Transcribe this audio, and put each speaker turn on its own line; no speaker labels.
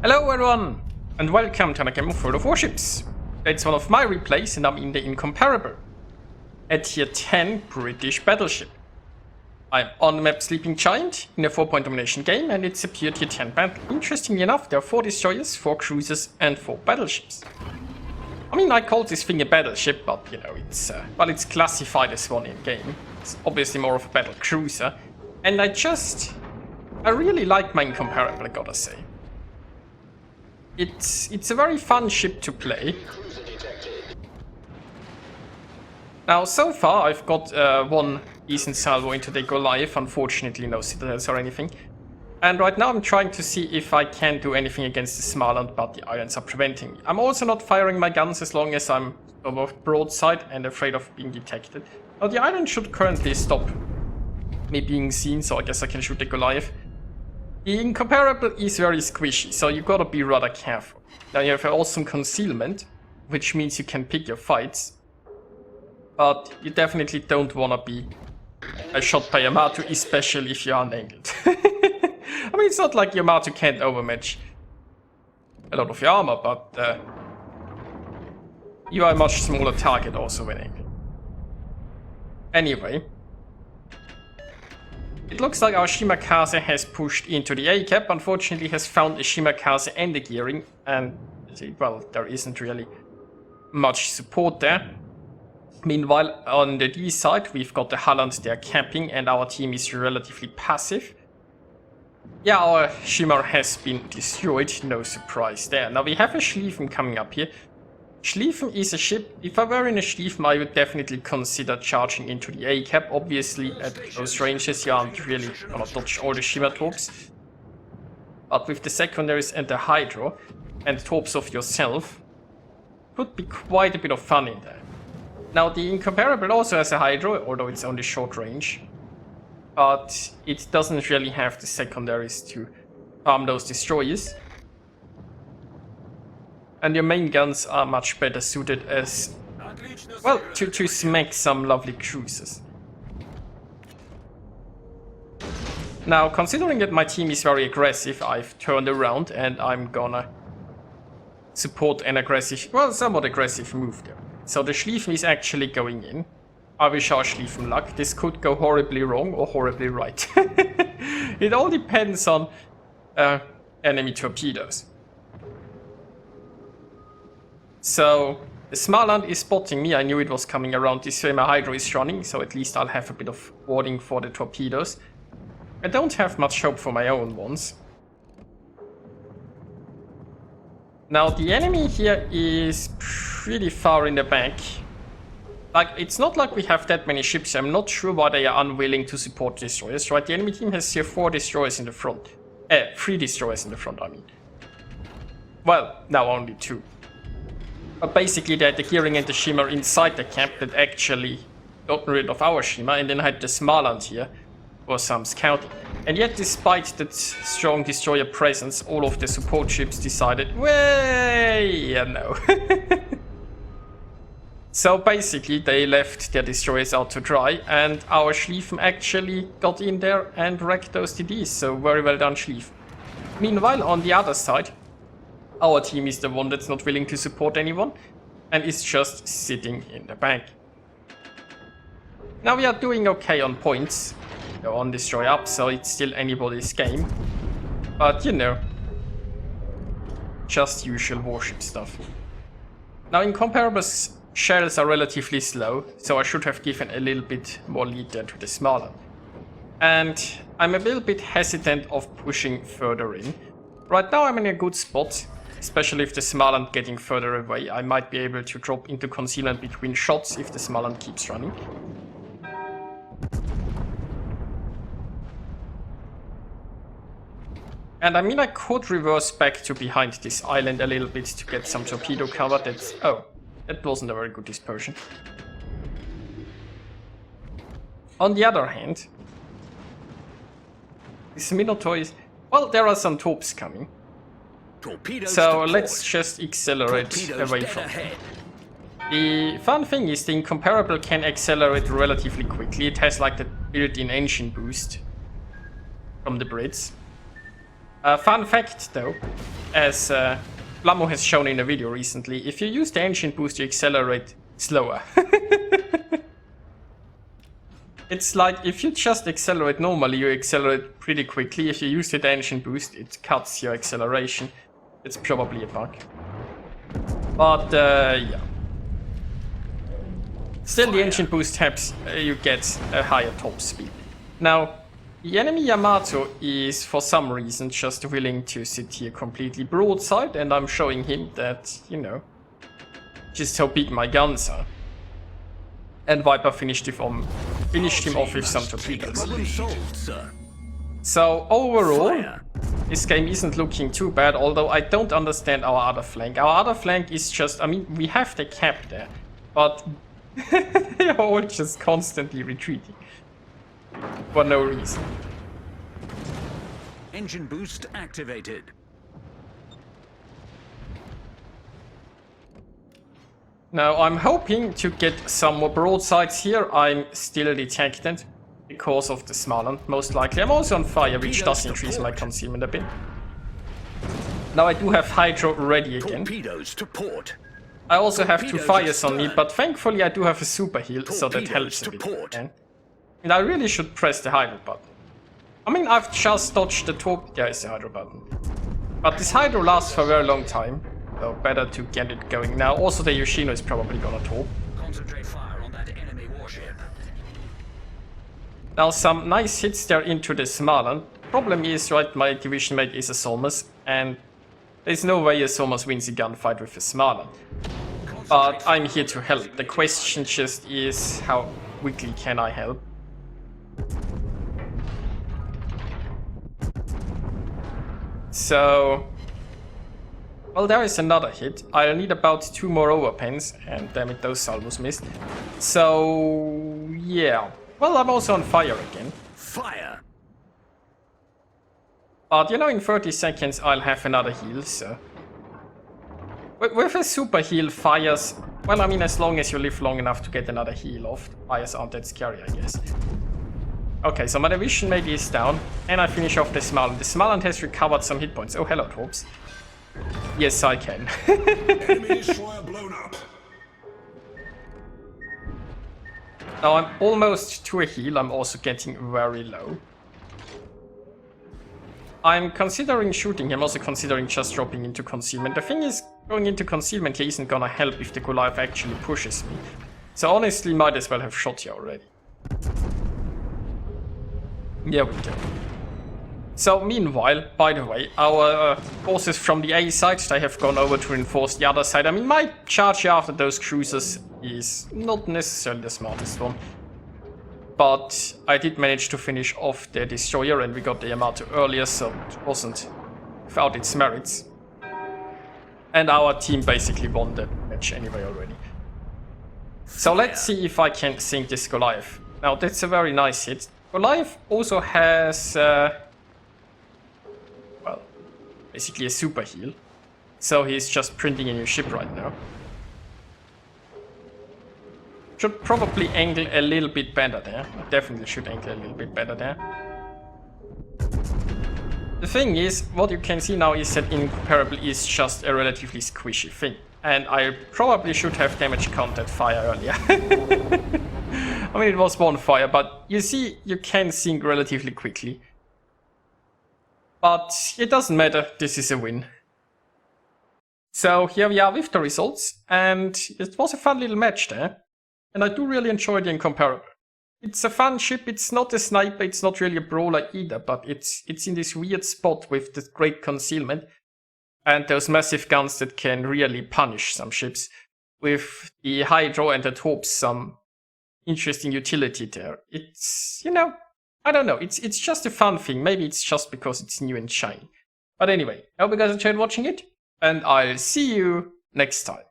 Hello everyone, and welcome to another game of Warships. It's one of my replays, and I'm in the Incomparable. At tier 10 British battleship. I'm on the map Sleeping Giant in a 4-point domination game, and it's a pure tier 10 battle. Interestingly enough, there are 4 destroyers, 4 cruisers, and 4 battleships. I mean, I call this thing a battleship, but you know, it's classified as one in game. It's obviously more of a battle cruiser, and I really like my Incomparable, I gotta say. It's a very fun ship to play. Now, so far, I've got one decent salvo into the Goliath, unfortunately no citadels or anything. And right now I'm trying to see if I can do anything against the Smarland, but the islands are preventing me. I'm also not firing my guns as long as I'm above broadside and afraid of being detected. Now, the island should currently stop me being seen, so I guess I can shoot the Goliath. The Incomparable is very squishy, so you gotta be rather careful. Now you have awesome concealment, which means you can pick your fights. But you definitely don't wanna be shot by Yamato, especially if you're unangled. I mean, it's not like Yamato can't overmatch a lot of your armor, but you are a much smaller target also when angled. Anyway. It looks like our Shimakaze has pushed into the A-cap, unfortunately has found a Shimakaze and the gearing, and well, there isn't really much support there. Meanwhile, on the D side, we've got the Holland there camping, and our team is relatively passive. Yeah, our Shimmer has been destroyed, no surprise there. Now we have a Schlieffen coming up here. Schlieffen is a ship. If I were in a Schlieffen, I would definitely consider charging into the A-cap. Obviously, at those ranges, you aren't really gonna dodge all the Shimmer torps. But with the secondaries and the Hydro, and torps of yourself, could be quite a bit of fun in there. Now, the Incomparable also has a Hydro, although it's only short range. But it doesn't really have the secondaries to farm those destroyers. And your main guns are much better suited as, well, to smack some lovely cruisers. Now, considering that my team is very aggressive, I've turned around and I'm gonna support an aggressive, well, somewhat aggressive move there. So the Schlieffen is actually going in. I wish our Schlieffen luck. This could go horribly wrong or horribly right. It all depends on enemy torpedoes. So, the Smarland is spotting me. I knew it was coming around this way. My Hydro is running, so at least I'll have a bit of warding for the torpedoes. I don't have much hope for my own ones. Now, the enemy here is pretty far in the back. Like, it's not like we have that many ships. I'm not sure why they are unwilling to support destroyers, right? The enemy team has here 4 destroyers in the front. 3 destroyers in the front, I mean. Well, now only 2. But basically they had the gearing and the Shimmer inside the camp that actually got rid of our Shimmer, and then had the Smarland here for some scouting. And yet, despite that strong destroyer presence, all of the support ships decided, no. So basically they left their destroyers out to dry, and our Schlieffen actually got in there and wrecked those DDs, so very well done, Schlieffen. Meanwhile, on the other side, our team is the one that's not willing to support anyone, and is just sitting in the back. Now we are doing okay on points, on destroy up, so it's still anybody's game. But you know, just usual warship stuff. Now, Incomparable's shells are relatively slow, so I should have given a little bit more lead there to the Smarland. And I'm a little bit hesitant of pushing further in. Right now I'm in a good spot. Especially if the Smarland getting further away, I might be able to drop into concealment between shots if the Smarland keeps running. And I mean, I could reverse back to behind this island a little bit to get some torpedo cover. That wasn't a very good dispersion. On the other hand, this Minotaur is, well, there are some torps coming. So let's just accelerate away from it. The fun thing is the Incomparable can accelerate relatively quickly. It has like the built-in engine boost from the Brits. Fun fact though, as Lamo has shown in a video recently, if you use the engine boost, you accelerate slower. It's like, if you just accelerate normally, you accelerate pretty quickly. If you use the engine boost, it cuts your acceleration. It's probably a bug. But, yeah. Still, the engine boost helps you get a higher top speed. Now, the enemy Yamato is, for some reason, just willing to sit here completely broadside, and I'm showing him that, you know, just how big my guns are. And Viper finished him off with some torpedoes. So overall, this game isn't looking too bad, although I don't understand our other flank. Our other flank is just, I mean, we have the cap there, but they're all just constantly retreating. For no reason.
Engine boost activated.
Now I'm hoping to get some more broadsides here. I'm still detected because of the Smaland, most likely. I'm also on fire, which does increase my concealment a bit. Now I do have Hydro ready again.
Torpedoes to port.
I also have 2 fires on me, but thankfully I do have a super heal, so that helps a bit. And I really should press the Hydro button. I mean, I've just dodged the torp. There is the Hydro button. But this Hydro lasts for a very long time. So better to get it going now. Also, the Yoshino is probably gonna torp.
Concentrate fire on that enemy warship.
Now, some nice hits there into the Smaland. Problem is, right, my division mate is a Solmus, and there's no way a Solmus wins a gunfight with a Smaland. But I'm here to help. The question just is, how quickly can I help? So, well, there is another hit. I need about 2 more overpens, and damn it, those salvos missed. So, yeah. Well, I'm also on fire again.
Fire!
But, you know, in 30 seconds I'll have another heal, so... With a super heal, fires... Well, I mean, as long as you live long enough to get another heal off, fires aren't that scary, I guess. Okay, so my division maybe is down, and I finish off the Smaland. The Smaland has recovered some hit points. Oh, hello, Torps. Yes, I can.
Enemy destroyer blown up.
Now I'm almost to a heal. I'm also getting very low. I'm considering shooting him, also considering just dropping into concealment. The thing is, going into concealment here isn't gonna help if the Goliath actually pushes me. So honestly, might as well have shot you already. Yeah, we do. So meanwhile, by the way, our forces from the A side, they have gone over to reinforce the other side. I mean, my charge after those cruisers is not necessarily the smartest one. But I did manage to finish off the destroyer, and we got the Yamato earlier, so it wasn't without its merits. And our team basically won the match anyway already. So let's see if I can sink this Goliath. Now that's a very nice hit. Goliath also has, well, basically a super heal. So he's just printing a new ship right now. Should probably angle a little bit better there. Definitely should angle a little bit better there. The thing is, what you can see now is that Incomparable is just a relatively squishy thing. And I probably should have damage counted fire earlier. I mean, it was one fire, but you see, you can sink relatively quickly. But it doesn't matter, this is a win. So here we are with the results, and it was a fun little match there. And I do really enjoy the Incomparable. It's a fun ship, it's not a sniper, it's not really a brawler either, but it's in this weird spot with the great concealment. And those massive guns that can really punish some ships. With the Hydro and the Torps, some interesting utility there. It's, you know, I don't know, it's just a fun thing. Maybe it's just because it's new and shiny. But anyway, I hope you guys enjoyed watching it, and I'll see you next time.